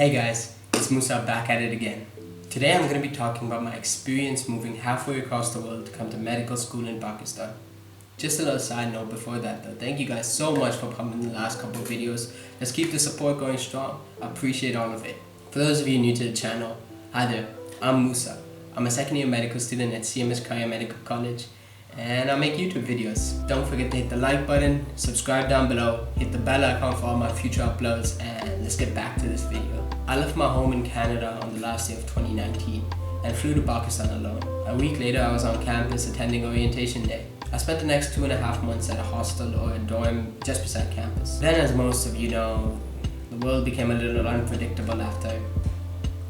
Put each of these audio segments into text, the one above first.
Hey guys, it's Musa back at it again. Today I'm going to be talking about my experience moving halfway across the world to come to medical school in Pakistan. Just a little side note before that though, thank you guys so much for coming in the last couple of videos. Let's keep the support going strong. I appreciate all of it. For those of you new to the channel, hi there, I'm Musa. I'm a second year medical student at CMH Kharian Medical College and I make YouTube videos. Don't forget to hit the like button, subscribe down below, hit the bell icon for all my future uploads, and let's get back to this video. I left my home in Canada on the last day of 2019 and flew to Pakistan alone. A week later I was on campus attending orientation day. I spent the next 2.5 months at a hostel or a dorm just beside campus. Then, as most of you know, the world became a little unpredictable after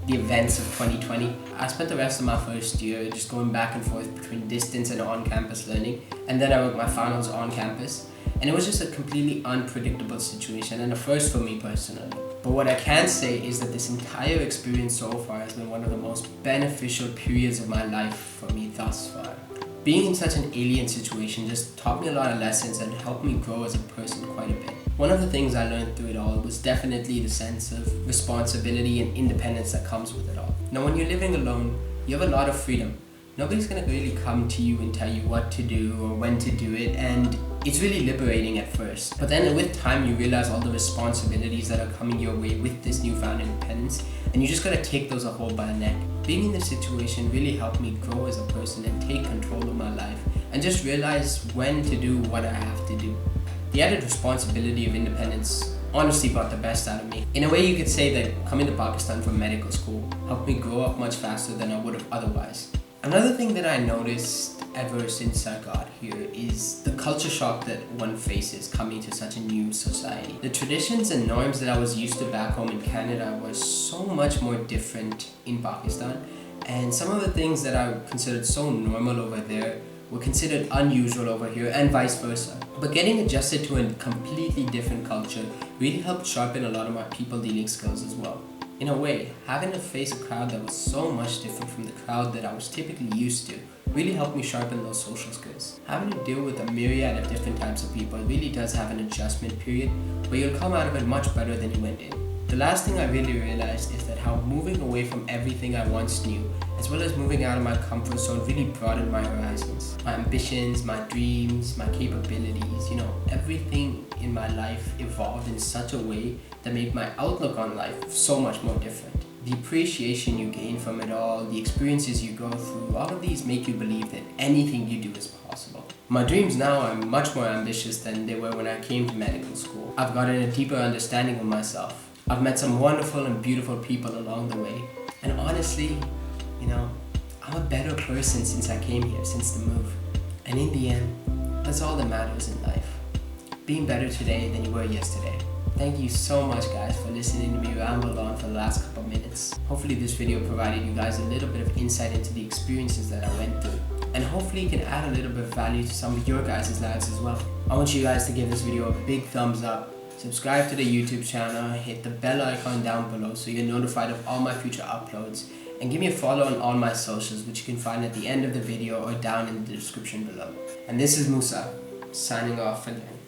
the events of 2020. I spent the rest of my first year just going back and forth between distance and on-campus learning, and then I wrote my finals on campus, and it was just a completely unpredictable situation and a first for me personally. But what I can say is that this entire experience so far has been one of the most beneficial periods of my life for me thus far. Being in such an alien situation just taught me a lot of lessons and helped me grow as a person quite a bit. One of the things I learned through it all was definitely the sense of responsibility and independence that comes with it all. Now when you're living alone, you have a lot of freedom. Nobody's gonna really come to you and tell you what to do or when to do it, and it's really liberating at first. But then with time you realize all the responsibilities that are coming your way with this newfound independence, and you just gotta take those a hold by the neck. Being in this situation really helped me grow as a person and take control of my life and just realize when to do what I have to do. The added responsibility of independence honestly brought the best out of me. In a way you could say that coming to Pakistan from medical school helped me grow up much faster than I would have otherwise. Another thing that I noticed ever since I got here is the culture shock that one faces coming to such a new society. The traditions and norms that I was used to back home in Canada were so much more different in Pakistan, and some of the things that I considered so normal over there were considered unusual over here, and vice versa. But getting adjusted to a completely different culture really helped sharpen a lot of my people dealing skills as well. In a way, having to face a crowd that was so much different from the crowd that I was typically used to really helped me sharpen those social skills. Having to deal with a myriad of different types of people really does have an adjustment period, but you'll come out of it much better than you went in. The last thing I really realized is that how moving away from everything I once knew, as well as moving out of my comfort zone, really broadened my horizons. My ambitions, my dreams, my capabilities, everything in my life evolved in such a way that made my outlook on life so much more different. The appreciation you gain from it all, the experiences you go through, all of these make you believe that anything you do is possible. My dreams now are much more ambitious than they were when I came to medical school. I've gotten a deeper understanding of myself. I've met some wonderful and beautiful people along the way. And honestly, I'm a better person since I came here, since the move. And in the end, that's all that matters in life. Being better today than you were yesterday. Thank you so much guys for listening to me ramble on for the last couple minutes. Hopefully this video provided you guys a little bit of insight into the experiences that I went through. And hopefully it can add a little bit of value to some of your guys' lives as well. I want you guys to give this video a big thumbs up. Subscribe to the YouTube channel, hit the bell icon down below so you're notified of all my future uploads, and give me a follow on all my socials, which you can find at the end of the video or down in the description below. And this is Musa, signing off again.